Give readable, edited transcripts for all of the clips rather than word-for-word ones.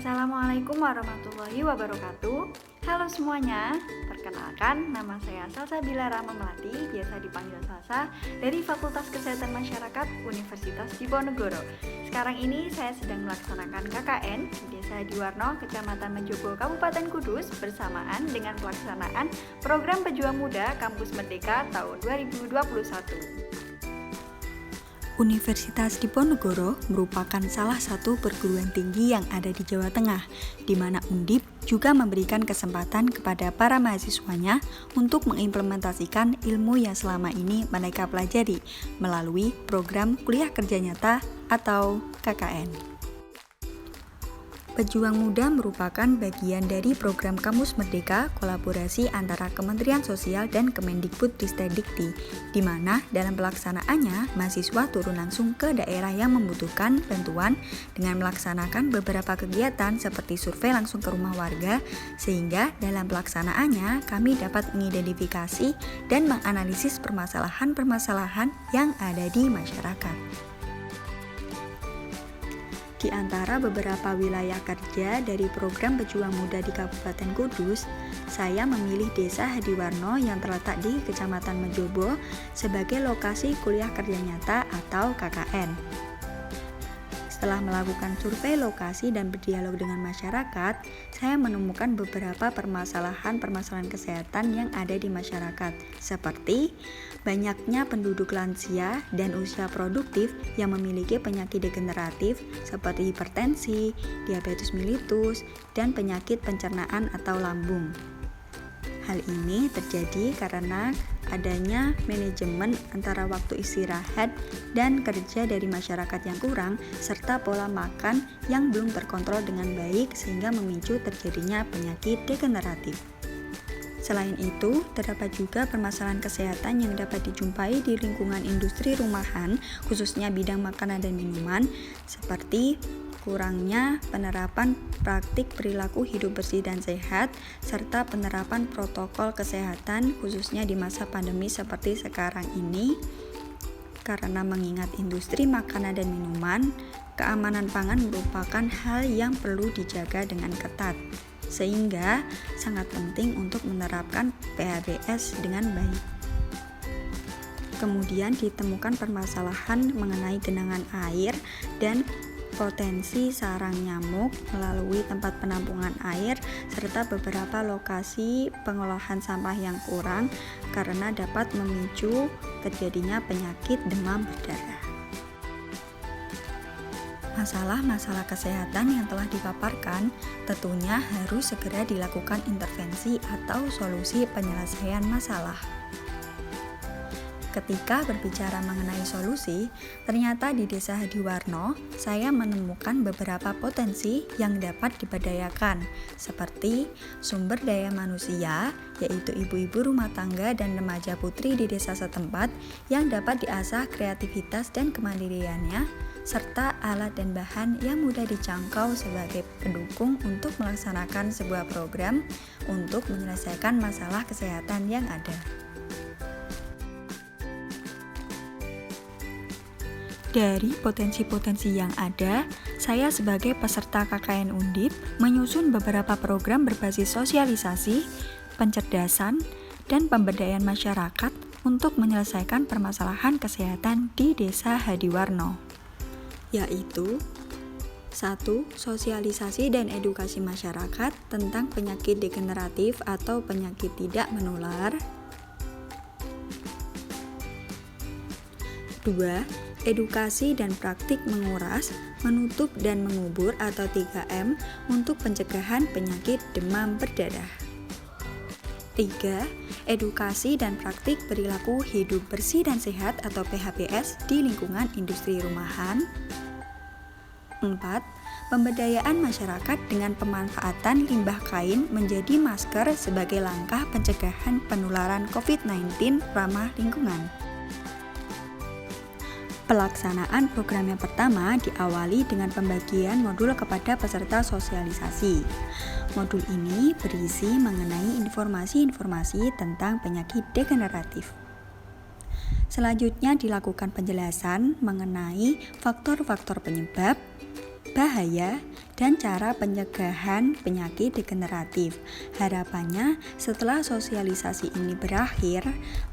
Assalamualaikum warahmatullahi wabarakatuh. Halo semuanya, perkenalkan nama saya Salsabila Rahma Melati, biasa dipanggil Salsa, dari Fakultas Kesehatan Masyarakat Universitas Diponegoro. Sekarang ini saya sedang melaksanakan KKN di Desa Hadiwarno, Kecamatan Mejobo, Kabupaten Kudus, bersamaan dengan pelaksanaan Program Pejuang Muda Kampus Merdeka tahun 2021. Universitas Diponegoro merupakan salah satu perguruan tinggi yang ada di Jawa Tengah, di mana Undip juga memberikan kesempatan kepada para mahasiswanya untuk mengimplementasikan ilmu yang selama ini mereka pelajari melalui program kuliah kerja nyata atau KKN. Pejuang Muda merupakan bagian dari program Kampus Merdeka kolaborasi antara Kementerian Sosial dan Kemendikbudristekdikti, di mana dalam pelaksanaannya mahasiswa turun langsung ke daerah yang membutuhkan bantuan dengan melaksanakan beberapa kegiatan seperti survei langsung ke rumah warga, sehingga dalam pelaksanaannya kami dapat mengidentifikasi dan menganalisis permasalahan-permasalahan yang ada di masyarakat. Di antara beberapa wilayah kerja dari program Pejuang Muda di Kabupaten Kudus, saya memilih Desa Hadiwarno yang terletak di Kecamatan Mejobo sebagai lokasi kuliah kerja nyata atau KKN. Setelah melakukan survei lokasi dan berdialog dengan masyarakat, saya menemukan beberapa permasalahan kesehatan yang ada di masyarakat, seperti banyaknya penduduk lansia dan usia produktif yang memiliki penyakit degeneratif seperti hipertensi, diabetes mellitus, dan penyakit pencernaan atau lambung. Hal ini terjadi karena adanya manajemen antara waktu istirahat dan kerja dari masyarakat yang kurang, serta pola makan yang belum terkontrol dengan baik sehingga memicu terjadinya penyakit degeneratif. Selain itu, terdapat juga permasalahan kesehatan yang dapat dijumpai di lingkungan industri rumahan, khususnya bidang makanan dan minuman, seperti kurangnya penerapan praktik perilaku hidup bersih dan sehat, serta penerapan protokol kesehatan khususnya di masa pandemi seperti sekarang ini. Karena mengingat industri makanan dan minuman, keamanan pangan merupakan hal yang perlu dijaga dengan ketat, sehingga sangat penting untuk menerapkan PHBS dengan baik. Kemudian ditemukan permasalahan mengenai genangan air dan potensi sarang nyamuk melalui tempat penampungan air serta beberapa lokasi pengolahan sampah yang kurang karena dapat memicu terjadinya penyakit demam berdarah. Masalah-masalah kesehatan yang telah dipaparkan tentunya harus segera dilakukan intervensi atau solusi penyelesaian masalah. Ketika berbicara mengenai solusi, ternyata di Desa Hadiwarno, saya menemukan beberapa potensi yang dapat diberdayakan, seperti sumber daya manusia, yaitu ibu-ibu rumah tangga dan remaja putri di desa setempat yang dapat diasah kreativitas dan kemandiriannya, serta alat dan bahan yang mudah dijangkau sebagai pendukung untuk melaksanakan sebuah program untuk menyelesaikan masalah kesehatan yang ada. Dari potensi-potensi yang ada, saya sebagai peserta KKN Undip menyusun beberapa program berbasis sosialisasi, pencerdasan, dan pemberdayaan masyarakat untuk menyelesaikan permasalahan kesehatan di Desa Hadiwarno, yaitu 1. Sosialisasi dan edukasi masyarakat tentang penyakit degeneratif atau penyakit tidak menular. 2. Edukasi dan praktik menguras, menutup dan mengubur atau 3M untuk pencegahan penyakit demam berdarah. 3. Edukasi dan praktik perilaku hidup bersih dan sehat atau PHBS di lingkungan industri rumahan. 4. Pemberdayaan masyarakat dengan pemanfaatan limbah kain menjadi masker sebagai langkah pencegahan penularan COVID-19 ramah lingkungan. Pelaksanaan program yang pertama diawali dengan pembagian modul kepada peserta sosialisasi. Modul ini berisi mengenai informasi-informasi tentang penyakit degeneratif. Selanjutnya dilakukan penjelasan mengenai faktor-faktor penyebab, bahaya, dan cara pencegahan penyakit degeneratif. Harapannya setelah sosialisasi ini berakhir,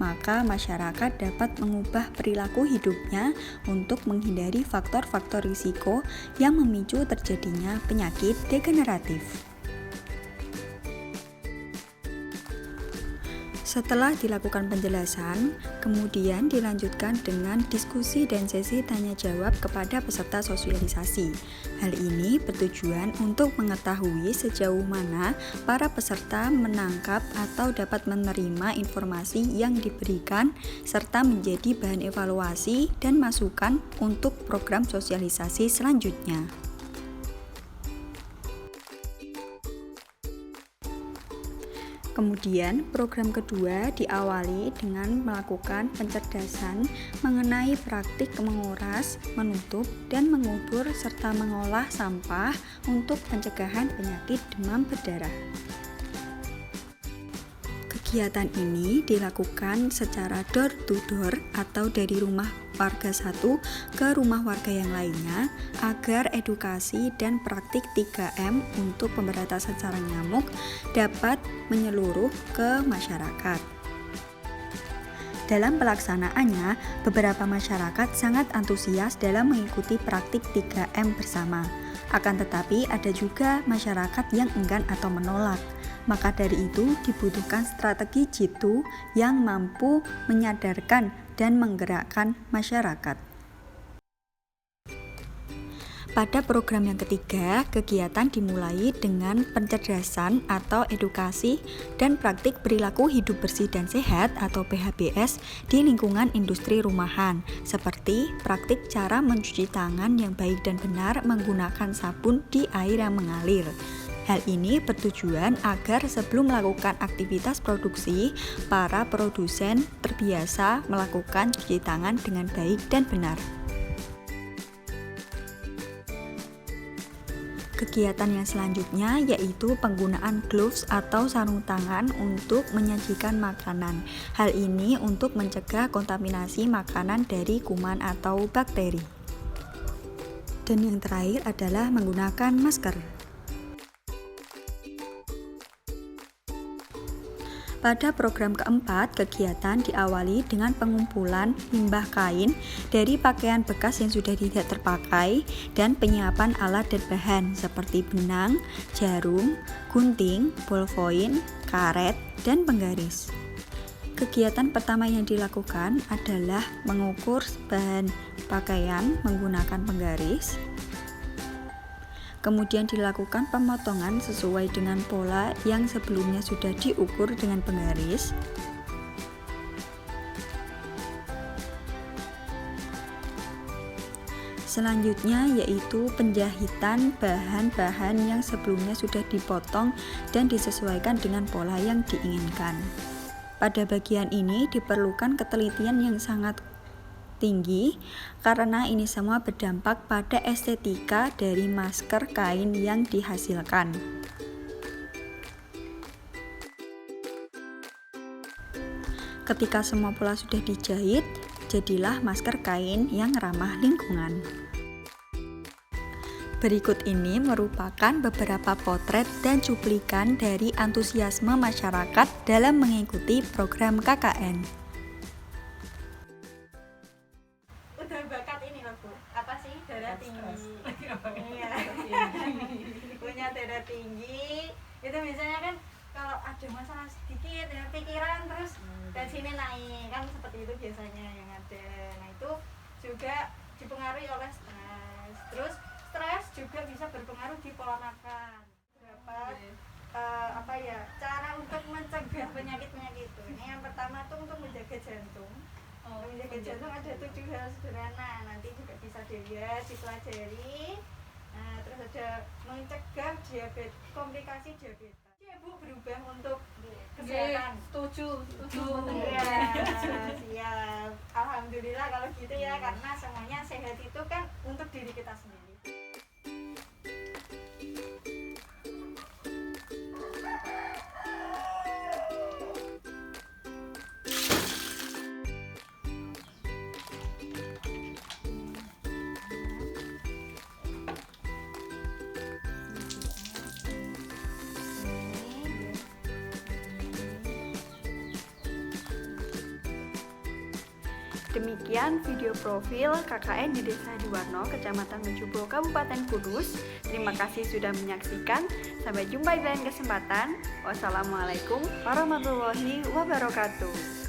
maka masyarakat dapat mengubah perilaku hidupnya untuk menghindari faktor-faktor risiko yang memicu terjadinya penyakit degeneratif. Setelah dilakukan penjelasan, kemudian dilanjutkan dengan diskusi dan sesi tanya jawab kepada peserta sosialisasi. Hal ini bertujuan untuk mengetahui sejauh mana para peserta menangkap atau dapat menerima informasi yang diberikan serta menjadi bahan evaluasi dan masukan untuk program sosialisasi selanjutnya. Kemudian, program kedua diawali dengan melakukan pencerdasan mengenai praktik menguras, menutup, dan mengubur serta mengolah sampah untuk pencegahan penyakit demam berdarah. Kegiatan ini dilakukan secara door to door atau dari rumah warga satu ke rumah warga yang lainnya agar edukasi dan praktik 3M untuk pemberantasan sarang nyamuk dapat menyeluruh ke masyarakat. Dalam pelaksanaannya, beberapa masyarakat sangat antusias dalam mengikuti praktik 3M bersama. Akan tetapi ada juga masyarakat yang enggan atau menolak. Maka dari itu dibutuhkan strategi jitu yang mampu menyadarkan dan menggerakkan masyarakat. Pada program yang ketiga, kegiatan dimulai dengan pencerdasan atau edukasi dan praktik perilaku hidup bersih dan sehat atau PHBS di lingkungan industri rumahan, seperti praktik cara mencuci tangan yang baik dan benar menggunakan sabun di air yang mengalir. Hal ini bertujuan agar sebelum melakukan aktivitas produksi, para produsen terbiasa melakukan cuci tangan dengan baik dan benar. Kegiatan yang selanjutnya yaitu penggunaan gloves atau sarung tangan untuk menyajikan makanan. Hal ini untuk mencegah kontaminasi makanan dari kuman atau bakteri. Dan yang terakhir adalah menggunakan masker. Pada program keempat, kegiatan diawali dengan pengumpulan limbah kain dari pakaian bekas yang sudah tidak terpakai dan penyiapan alat dan bahan seperti benang, jarum, gunting, ballpoint, karet, dan penggaris. Kegiatan pertama yang dilakukan adalah mengukur bahan pakaian menggunakan penggaris. Kemudian dilakukan pemotongan sesuai dengan pola yang sebelumnya sudah diukur dengan penggaris. Selanjutnya yaitu penjahitan bahan-bahan yang sebelumnya sudah dipotong dan disesuaikan dengan pola yang diinginkan. Pada bagian ini diperlukan ketelitian yang sangat tinggi karena ini semua berdampak pada estetika dari masker kain yang dihasilkan. Ketika semua pola sudah dijahit, jadilah masker kain yang ramah lingkungan. Berikut ini merupakan beberapa potret dan cuplikan dari antusiasme masyarakat dalam mengikuti program KKN. Udah bakat ini loh Bu, apa sih darah tinggi? Iya. Punya darah tinggi, itu biasanya kan kalau ada masalah sedikit ya pikiran terus tensinya naik kan seperti itu biasanya yang ada. Nah itu juga dipengaruhi oleh stres. Terus stres juga bisa berpengaruh di pola makan. Dapat cara untuk mencegah penyakit-penyakit itu. Ini yang pertama tuh untuk menjaga jantung. Menjaga jantung ada 7 hal sederhana. Nanti juga bisa dilihat, dipelajari. Nah, terus ada mencegah diabetes, komplikasi diabetes. Ya Bu berubah untuk kesehatan. Setuju. Ya, siap. Alhamdulillah kalau gitu ya, karena semuanya sehat itu kan untuk diri kita sendiri. Demikian video profil KKN di Desa Hadiwarno, Kecamatan Mejobo, Kabupaten Kudus. Terima kasih sudah menyaksikan. Sampai jumpa di lain kesempatan. Wassalamualaikum warahmatullahi wabarakatuh.